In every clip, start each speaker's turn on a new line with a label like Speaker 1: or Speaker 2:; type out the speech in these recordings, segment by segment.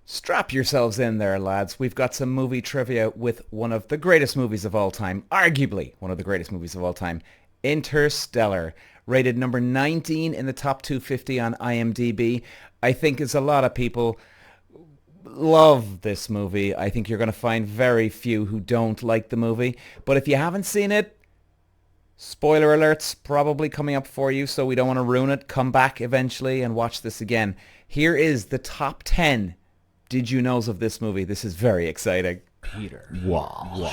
Speaker 1: Strap yourselves in there, lads. We've got some movie trivia with one of the greatest movies of all time, arguably one of the greatest movies of all time, Interstellar, rated number 19 in the top 250 on imdb. I think as a lot of people love this movie. I think you're going to find very few who don't like the movie. But if you haven't seen it, spoiler alerts probably coming up for you, so we don't want to ruin it. Come back eventually and watch this again. Here is the top 10 did you knows of this movie. This is very exciting. Peter. Wow.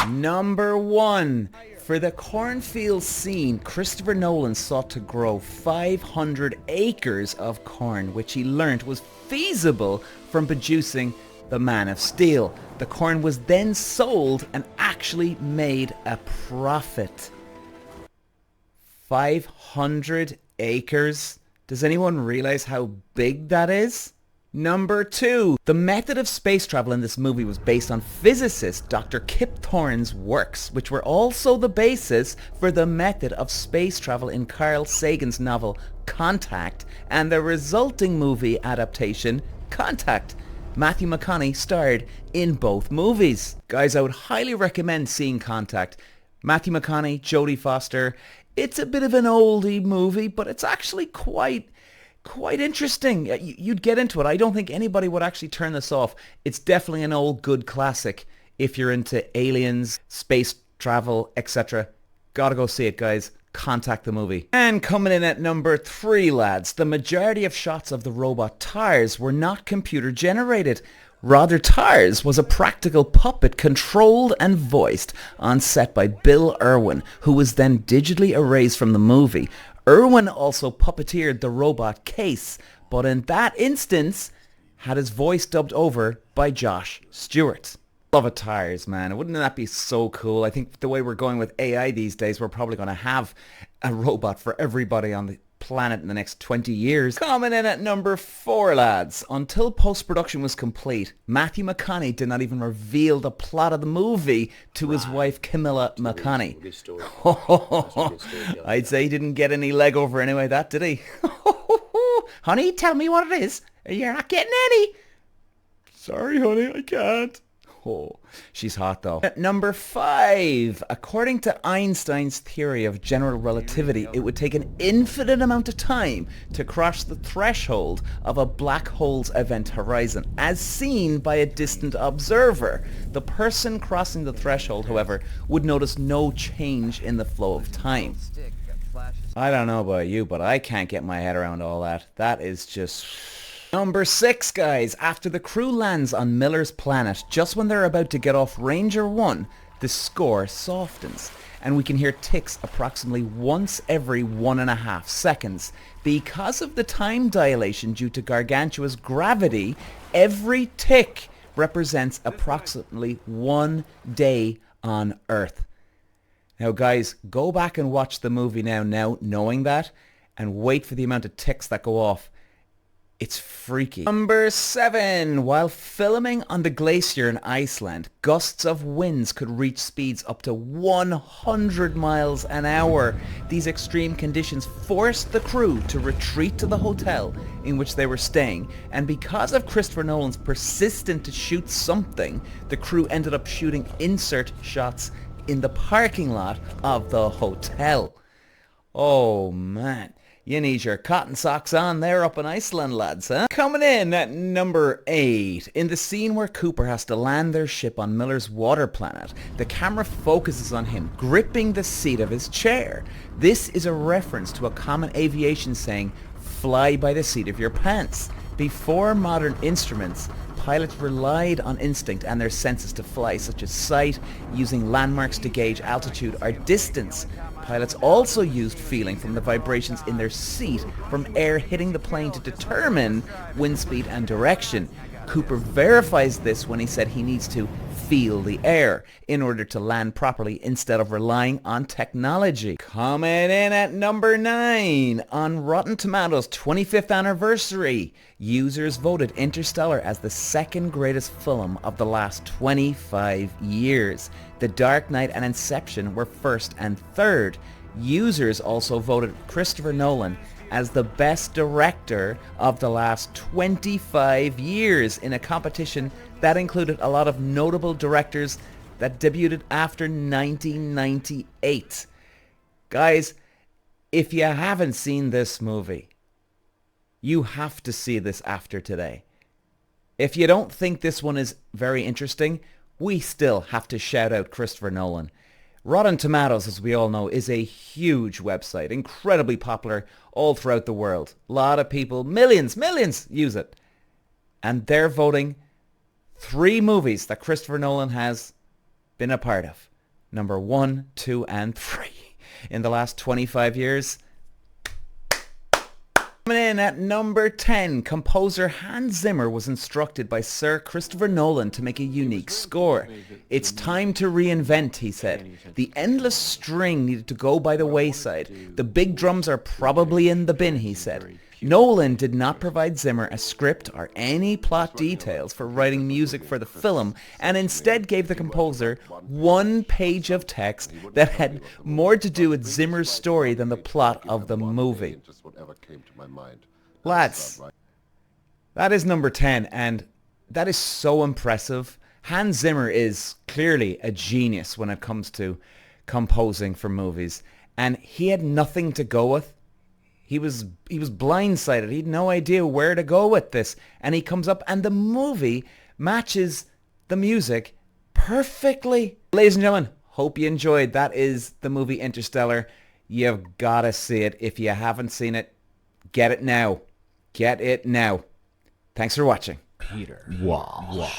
Speaker 1: Number 1. For the cornfield scene, Christopher Nolan sought to grow 500 acres of corn, which he learnt was feasible from producing The Man of Steel. The corn was then sold and actually made a profit. 500 acres? Does anyone realize how big that is? Number 2. The method of space travel in this movie was based on physicist Dr. Kip Thorne's works, which were also the basis for the method of space travel in Carl Sagan's novel Contact and the resulting movie adaptation Contact. Matthew McConaughey starred in both movies. Guys, I would highly recommend seeing Contact. Matthew McConaughey, Jodie Foster. It's a bit of an oldie movie, but it's actually quite interesting. You'd get into it. I don't think anybody would actually turn this off. It's definitely an old good classic if you're into aliens, space travel, etc. Gotta go see it, guys. Contact the movie. And coming in at number 3, lads, the majority of shots of the robot Tars were not computer generated. Rather, Tars was a practical puppet controlled and voiced on set by Bill Irwin, who was then digitally erased from the movie. Irwin also puppeteered the robot Case, but in that instance had his voice dubbed over by Josh Stewart. Love it, Tars, man. Wouldn't that be so cool? I think the way we're going with AI these days, we're probably going to have a robot for everybody on the planet in the next 20 years. Coming in at number 4, lads. Until post-production was complete, Matthew McConaughey did not even reveal the plot of the movie to his wife Camilla McConaughey. I'd say he didn't get any leg over anyway, that did he? Honey, tell me what it is. You're not getting any. Sorry, honey, I can't. Oh, she's hot though. At number 5, according to Einstein's theory of general relativity, it would take an infinite amount of time to cross the threshold of a black hole's event horizon, as seen by a distant observer. The person crossing the threshold, however, would notice no change in the flow of time. I don't know about you, but I can't get my head around all that. That is just... Number 6, guys. After the crew lands on Miller's planet, just when they're about to get off Ranger 1, the score softens, and we can hear ticks approximately once every 1.5 seconds. Because of the time dilation due to gargantuous gravity, every tick represents approximately 1 day on Earth. Now, guys, go back and watch the movie now knowing that, and wait for the amount of ticks that go off. It's freaky. Number 7. While filming on the glacier in Iceland, gusts of winds could reach speeds up to 100 miles an hour. These extreme conditions forced the crew to retreat to the hotel in which they were staying, and because of Christopher Nolan's persistent to shoot something, the crew ended up shooting insert shots in the parking lot of the hotel. Oh man. You need your cotton socks on there up in Iceland, lads, huh? Coming in at number 8. In the scene where Cooper has to land their ship on Miller's water planet, the camera focuses on him gripping the seat of his chair. This is a reference to a common aviation saying, fly by the seat of your pants. Before modern instruments, pilots relied on instinct and their senses to fly, such as sight, using landmarks to gauge altitude or distance. Pilots also used feeling from the vibrations in their seat from air hitting the plane to determine wind speed and direction. Cooper verifies this when he said he needs to feel the air in order to land properly instead of relying on technology. Coming in at number 9. On Rotten Tomatoes' 25th anniversary, users voted Interstellar as the second greatest film of the last 25 years. The Dark Knight and Inception were first and third. Users also voted Christopher Nolan as the best director of the last 25 years in a competition that included a lot of notable directors that debuted after 1998. Guys, if you haven't seen this movie, you have to see this after today. If you don't think this one is very interesting, we still have to shout out Christopher Nolan. Rotten Tomatoes, as we all know, is a huge website, incredibly popular all throughout the world. A lot of people, millions use it. And they're voting 3 movies that Christopher Nolan has been a part of. Number 1, 2, and 3 in the last 25 years. Coming in at number 10, composer Hans Zimmer was instructed by Sir Christopher Nolan to make a unique score. It's time to reinvent, he said. The endless string needed to go by the wayside. The big drums are probably in the bin, he said. Nolan did not provide Zimmer a script or any plot details for writing music for the film, and instead gave the composer 1 page of text that had more to do with Zimmer's story than the plot of the movie. Lads, that is number 10, and that is so impressive. Hans Zimmer is clearly a genius when it comes to composing for movies, and he had nothing to go with. He was blindsided. He had no idea where to go with this. And he comes up and the movie matches the music perfectly. Ladies and gentlemen, hope you enjoyed. That is the movie Interstellar. You've got to see it. If you haven't seen it, get it now. Get it now. Thanks for watching.
Speaker 2: Peter. Wow.